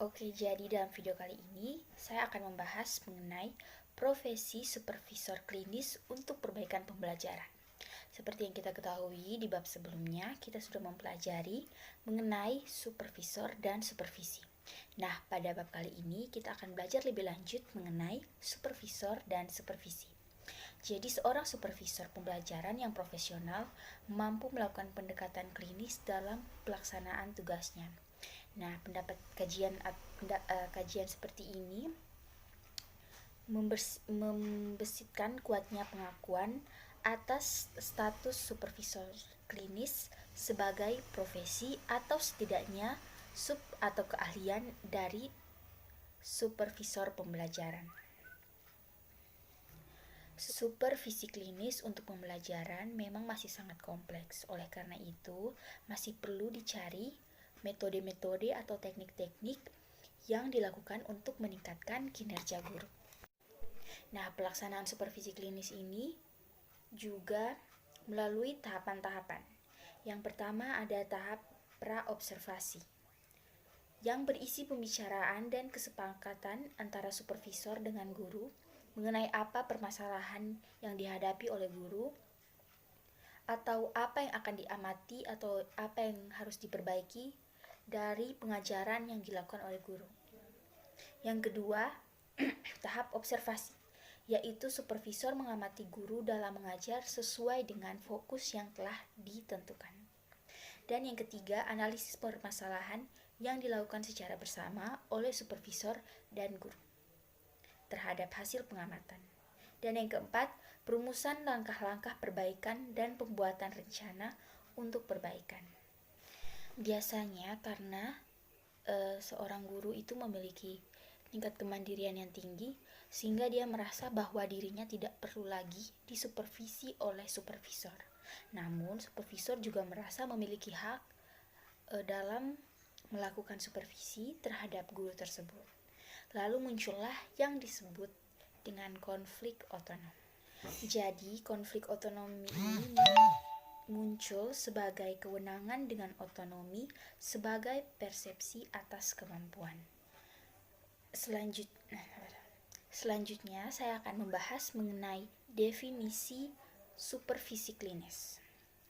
Oke, jadi dalam video kali ini saya akan membahas mengenai profesi supervisor klinis untuk perbaikan pembelajaran. Seperti yang kita ketahui di bab sebelumnya, kita sudah mempelajari mengenai supervisor dan supervisi. Nah, pada bab kali ini kita akan belajar lebih lanjut mengenai supervisor dan supervisi. Jadi, seorang supervisor pembelajaran yang profesional mampu melakukan pendekatan klinis dalam pelaksanaan tugasnya. Nah, kajian seperti ini membesitkan kuatnya pengakuan atas status supervisor klinis sebagai profesi atau setidaknya sub atau keahlian dari supervisor pembelajaran. Supervisi klinis untuk pembelajaran memang masih sangat kompleks. Oleh karena itu, masih perlu dicari metode-metode atau teknik-teknik yang dilakukan untuk meningkatkan kinerja guru. Nah, pelaksanaan supervisi klinis ini juga melalui tahapan-tahapan. Yang pertama ada tahap pra-observasi, yang berisi pembicaraan dan kesepakatan antara supervisor dengan guru mengenai apa permasalahan yang dihadapi oleh guru, atau apa yang akan diamati atau apa yang harus diperbaiki dari pengajaran yang dilakukan oleh guru. Yang kedua, tahap observasi, yaitu supervisor mengamati guru dalam mengajar sesuai dengan fokus yang telah ditentukan. Dan yang ketiga, analisis permasalahan yang dilakukan secara bersama oleh supervisor dan guru terhadap hasil pengamatan. Dan yang keempat, perumusan langkah-langkah perbaikan dan pembuatan rencana untuk perbaikan. Biasanya karena seorang guru itu memiliki tingkat kemandirian yang tinggi, sehingga dia merasa bahwa dirinya tidak perlu lagi disupervisi oleh supervisor. Namun, supervisor juga merasa memiliki hak dalam melakukan supervisi terhadap guru tersebut. Lalu muncullah yang disebut dengan konflik otonom. Jadi, konflik otonomi ini muncul sebagai kewenangan dengan otonomi sebagai persepsi atas kemampuan. Selanjutnya saya akan membahas mengenai definisi supervisi klinis.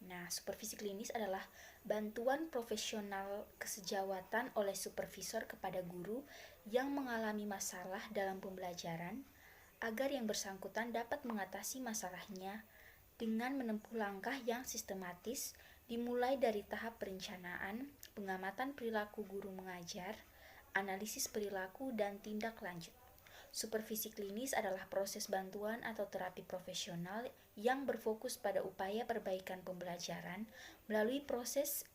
Nah, supervisi klinis adalah bantuan profesional kesejawatan oleh supervisor kepada guru yang mengalami masalah dalam pembelajaran agar yang bersangkutan dapat mengatasi masalahnya dengan menempuh langkah yang sistematis dimulai dari tahap perencanaan, pengamatan perilaku guru mengajar, analisis perilaku, dan tindak lanjut. Supervisi klinis adalah proses bantuan atau terapi profesional yang berfokus pada upaya perbaikan pembelajaran melalui proses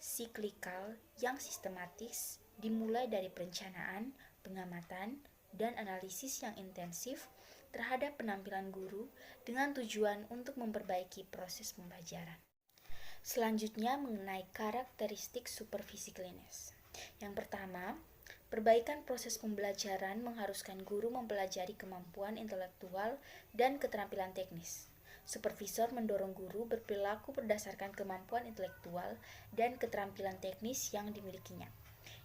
siklikal yang sistematis dimulai dari perencanaan, pengamatan, dan analisis yang intensif terhadap penampilan guru dengan tujuan untuk memperbaiki proses pembelajaran. Selanjutnya mengenai karakteristik supervisi klinis. Yang pertama, perbaikan proses pembelajaran mengharuskan guru mempelajari kemampuan intelektual dan keterampilan teknis. Supervisor mendorong guru berperilaku berdasarkan kemampuan intelektual dan keterampilan teknis yang dimilikinya.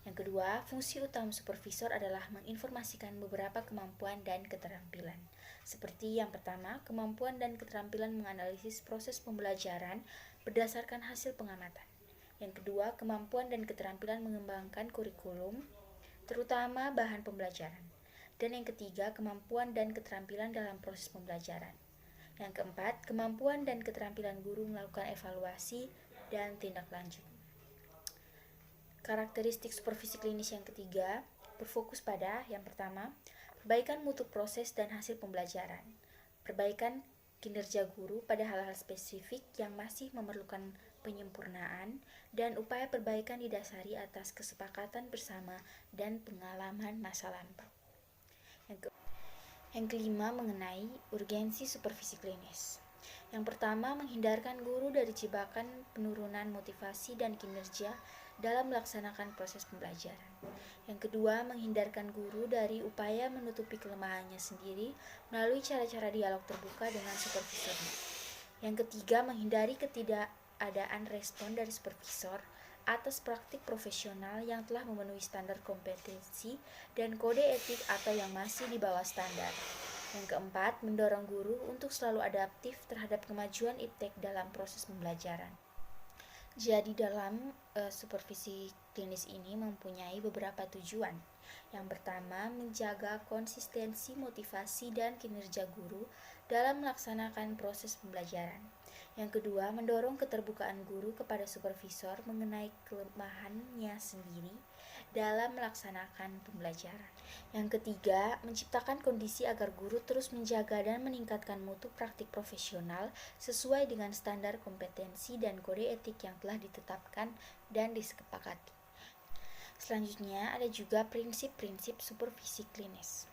Yang kedua, fungsi utama supervisor adalah menginformasikan beberapa kemampuan dan keterampilan. Seperti yang pertama, kemampuan dan keterampilan menganalisis proses pembelajaran berdasarkan hasil pengamatan. Yang kedua, kemampuan dan keterampilan mengembangkan kurikulum, terutama bahan pembelajaran. Dan yang ketiga, kemampuan dan keterampilan dalam proses pembelajaran. Yang keempat, kemampuan dan keterampilan guru melakukan evaluasi dan tindak lanjut. Karakteristik supervisi klinis yang ketiga berfokus pada yang pertama, perbaikan mutu proses dan hasil pembelajaran, perbaikan kinerja guru pada hal-hal spesifik yang masih memerlukan penyempurnaan, dan upaya perbaikan didasari atas kesepakatan bersama dan pengalaman masa lampau. Yang kelima mengenai urgensi supervisi klinis. Yang pertama, menghindarkan guru dari jebakan penurunan motivasi dan kinerja dalam melaksanakan proses pembelajaran. Yang kedua, menghindarkan guru dari upaya menutupi kelemahannya sendiri melalui cara-cara dialog terbuka dengan supervisornya. Yang ketiga, menghindari ketidakadaan respon dari supervisor atas praktik profesional yang telah memenuhi standar kompetensi dan kode etik atau yang masih di bawah standar. Yang keempat, mendorong guru untuk selalu adaptif terhadap kemajuan iptek dalam proses pembelajaran. Jadi dalam supervisi klinis ini mempunyai beberapa tujuan. Yang pertama, menjaga konsistensi motivasi dan kinerja guru dalam melaksanakan proses pembelajaran. Yang kedua, mendorong keterbukaan guru kepada supervisor mengenai kelemahannya sendiri dalam melaksanakan pembelajaran. Yang ketiga, menciptakan kondisi agar guru terus menjaga dan meningkatkan mutu praktik profesional sesuai dengan standar kompetensi dan kode etik yang telah ditetapkan dan disepakati. Selanjutnya, ada juga prinsip-prinsip supervisi klinis.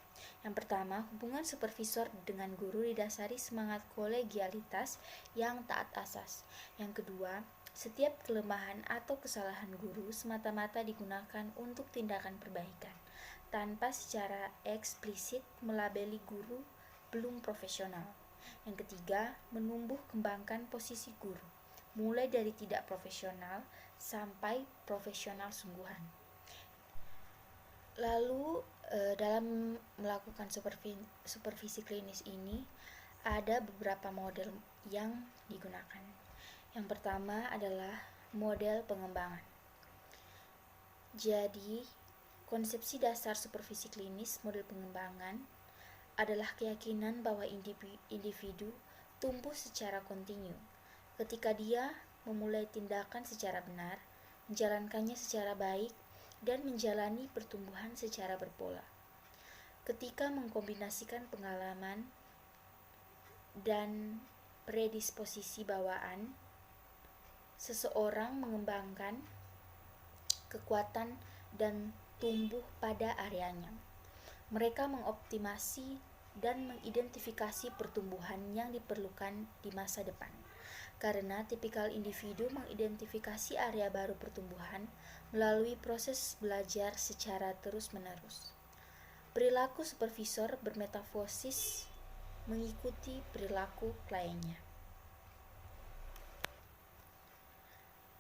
Yang pertama, hubungan supervisor dengan guru didasari semangat kolegialitas yang taat asas. Yang kedua, setiap kelemahan atau kesalahan guru semata-mata digunakan untuk tindakan perbaikan, tanpa secara eksplisit melabeli guru belum profesional. Yang ketiga, menumbuh kembangkan posisi guru, mulai dari tidak profesional sampai profesional sungguhan. Lalu dalam melakukan supervisi klinis ini ada beberapa model yang digunakan. Yang pertama adalah model pengembangan. Jadi, konsepsi dasar supervisi klinis model pengembangan adalah keyakinan bahwa individu tumbuh secara kontinu ketika dia memulai tindakan secara benar, menjalankannya secara baik, dan menjalani pertumbuhan secara berpola. Ketika mengkombinasikan pengalaman dan predisposisi bawaan, seseorang mengembangkan kekuatan dan tumbuh pada areanya. Mereka mengoptimasi dan mengidentifikasi pertumbuhan yang diperlukan di masa depan. Karena tipikal individu mengidentifikasi area baru pertumbuhan melalui proses belajar secara terus-menerus. Perilaku supervisor bermetafosis mengikuti perilaku kliennya.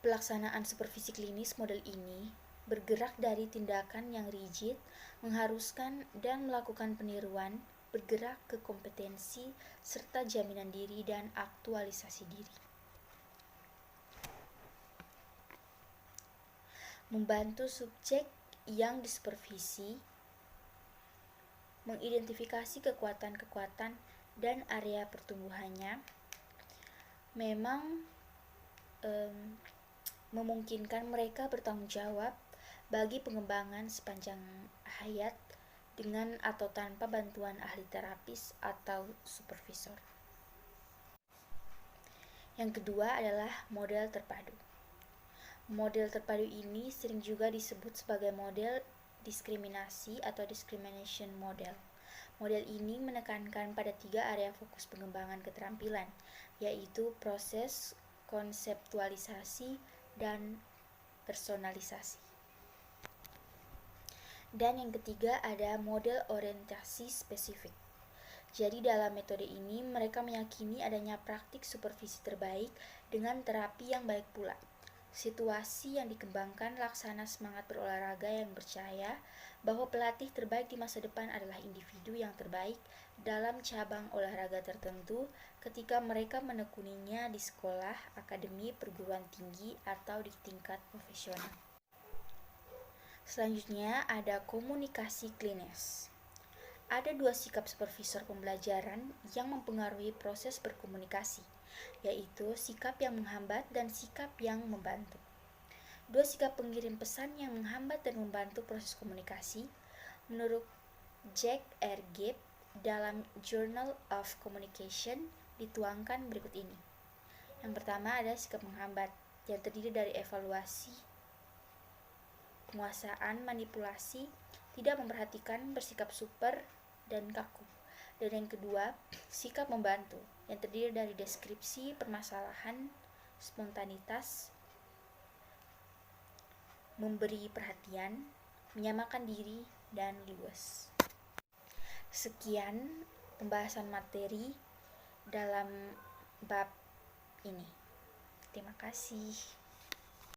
Pelaksanaan supervisi klinis model ini bergerak dari tindakan yang rigid, mengharuskan dan melakukan peniruan, bergerak ke kompetensi serta jaminan diri dan aktualisasi diri. Membantu subjek yang disupervisi mengidentifikasi kekuatan-kekuatan dan area pertumbuhannya memang memungkinkan mereka bertanggung jawab bagi pengembangan sepanjang hayat dengan atau tanpa bantuan ahli terapis atau supervisor. Yang kedua adalah model terpadu. Model terpadu ini sering juga disebut sebagai model diskriminasi atau discrimination model. Model ini menekankan pada 3 area fokus pengembangan keterampilan, yaitu proses, konseptualisasi, dan personalisasi. Dan yang ketiga ada model orientasi spesifik. Jadi dalam metode ini mereka meyakini adanya praktik supervisi terbaik dengan terapi yang baik pula. Situasi yang dikembangkan laksana semangat berolahraga yang percaya bahwa pelatih terbaik di masa depan adalah individu yang terbaik dalam cabang olahraga tertentu ketika mereka menekuninya di sekolah, akademi, perguruan tinggi, atau di tingkat profesional. Selanjutnya ada komunikasi klinis. Ada 2 sikap supervisor pembelajaran yang mempengaruhi proses berkomunikasi, yaitu sikap yang menghambat dan sikap yang membantu. 2 sikap pengirim pesan yang menghambat dan membantu proses komunikasi, menurut Jack R. Gibb dalam Journal of Communication dituangkan berikut ini. Yang pertama ada sikap menghambat yang terdiri dari evaluasi, penguasaan, manipulasi, tidak memperhatikan, bersikap super, dan kaku. Dan yang kedua, sikap membantu yang terdiri dari deskripsi permasalahan, spontanitas, memberi perhatian, menyamakan diri, dan luwes. Sekian pembahasan materi dalam bab ini. Terima kasih.